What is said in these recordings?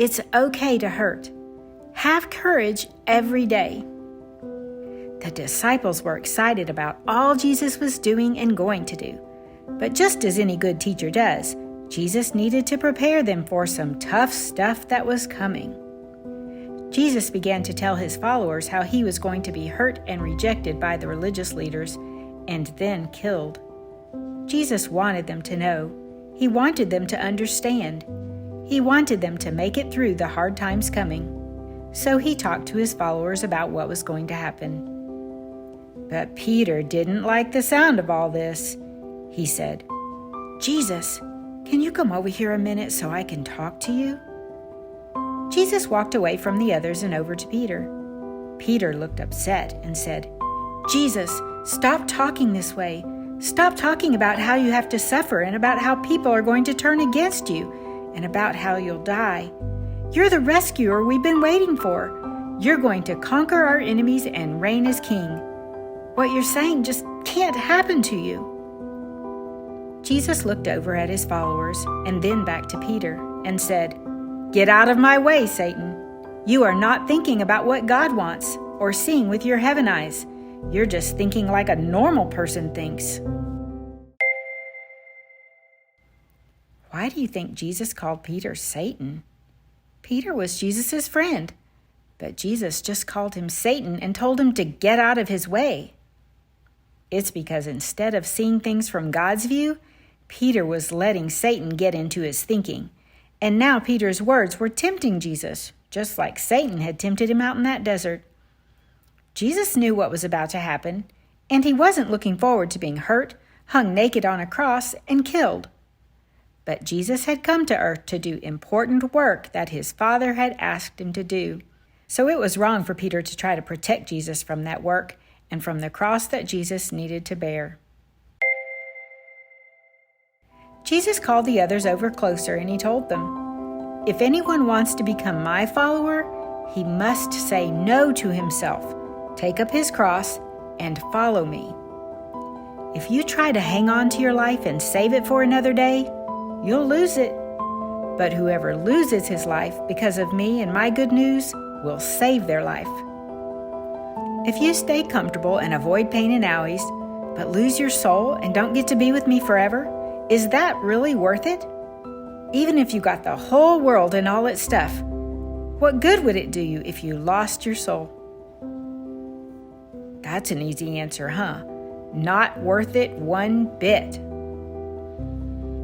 It's okay to hurt. Have courage every day. The disciples were excited about all Jesus was doing and going to do. But just as any good teacher does, Jesus needed to prepare them for some tough stuff that was coming. Jesus began to tell his followers how he was going to be hurt and rejected by the religious leaders and then killed. Jesus wanted them to know. He wanted them to understand. He wanted them to make it through the hard times coming. So he talked to his followers about what was going to happen. But Peter didn't like the sound of all this. He said, "Jesus, can you come over here a minute so I can talk to you?" Jesus walked away from the others and over to Peter. Peter looked upset and said, "Jesus, stop talking this way. Stop talking about how you have to suffer and about how people are going to turn against you and about how you'll die. You're the rescuer we've been waiting for. You're going to conquer our enemies and reign as king. What you're saying just can't happen to you." Jesus looked over at his followers and then back to Peter and said, "Get out of my way, Satan. You are not thinking about what God wants or seeing with your heaven eyes. You're just thinking like a normal person thinks." Why do you think Jesus called Peter Satan? Peter was Jesus' friend, but Jesus just called him Satan and told him to get out of his way. It's because instead of seeing things from God's view, Peter was letting Satan get into his thinking. And now Peter's words were tempting Jesus, just like Satan had tempted him out in that desert. Jesus knew what was about to happen, and he wasn't looking forward to being hurt, hung naked on a cross, and killed. But Jesus had come to earth to do important work that his Father had asked him to do. So it was wrong for Peter to try to protect Jesus from that work and from the cross that Jesus needed to bear. Jesus called the others over closer and he told them, "If anyone wants to become my follower, he must say no to himself, take up his cross, and follow me. If you try to hang on to your life and save it for another day, you'll lose it. But whoever loses his life because of me and my good news will save their life. If you stay comfortable and avoid pain in alleys, but lose your soul and don't get to be with me forever, is that really worth it? Even if you got the whole world and all its stuff, what good would it do you if you lost your soul?" That's an easy answer, huh? Not worth it one bit.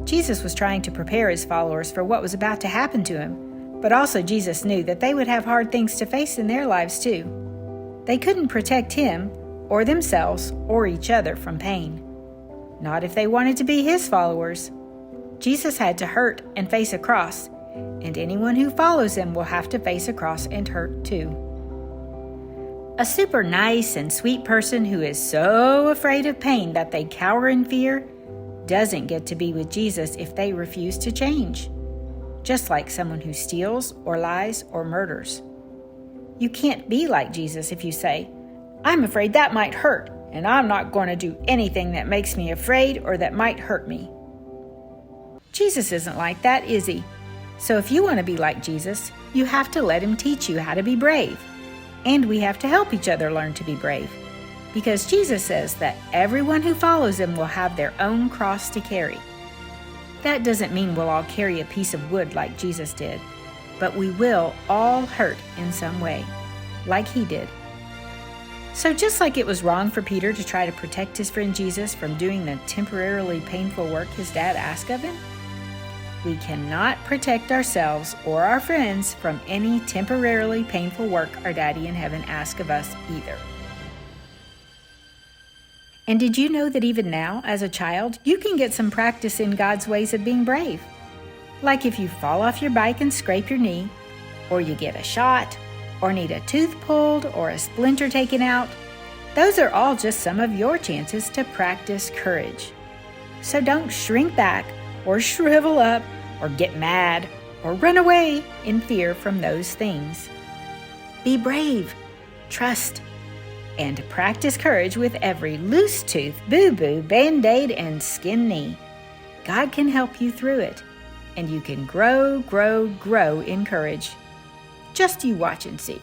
Jesus was trying to prepare his followers for what was about to happen to him, but also Jesus knew that they would have hard things to face in their lives too. They couldn't protect him or themselves or each other from pain. Not if they wanted to be his followers. Jesus had to hurt and face a cross, and anyone who follows him will have to face a cross and hurt too. A super nice and sweet person who is so afraid of pain that they cower in fear doesn't get to be with Jesus if they refuse to change. Just like someone who steals or lies or murders. You can't be like Jesus if you say, "I'm afraid that might hurt, and I'm not going to do anything that makes me afraid or that might hurt me." Jesus isn't like that, is he? So if you want to be like Jesus, you have to let him teach you how to be brave. And we have to help each other learn to be brave. Because Jesus says that everyone who follows him will have their own cross to carry. That doesn't mean we'll all carry a piece of wood like Jesus did, but we will all hurt in some way, like he did. So just like it was wrong for Peter to try to protect his friend Jesus from doing the temporarily painful work his dad asked of him, we cannot protect ourselves or our friends from any temporarily painful work our Daddy in heaven asks of us either. And did you know that even now, as a child, you can get some practice in God's ways of being brave? Like if you fall off your bike and scrape your knee, or you get a shot, or need a tooth pulled, or a splinter taken out, those are all just some of your chances to practice courage. So don't shrink back, or shrivel up, or get mad, or run away in fear from those things. Be brave, trust, and practice courage with every loose tooth, boo-boo, band-aid, and skin knee. God can help you through it, and you can grow, grow, grow in courage. Just you watch and see.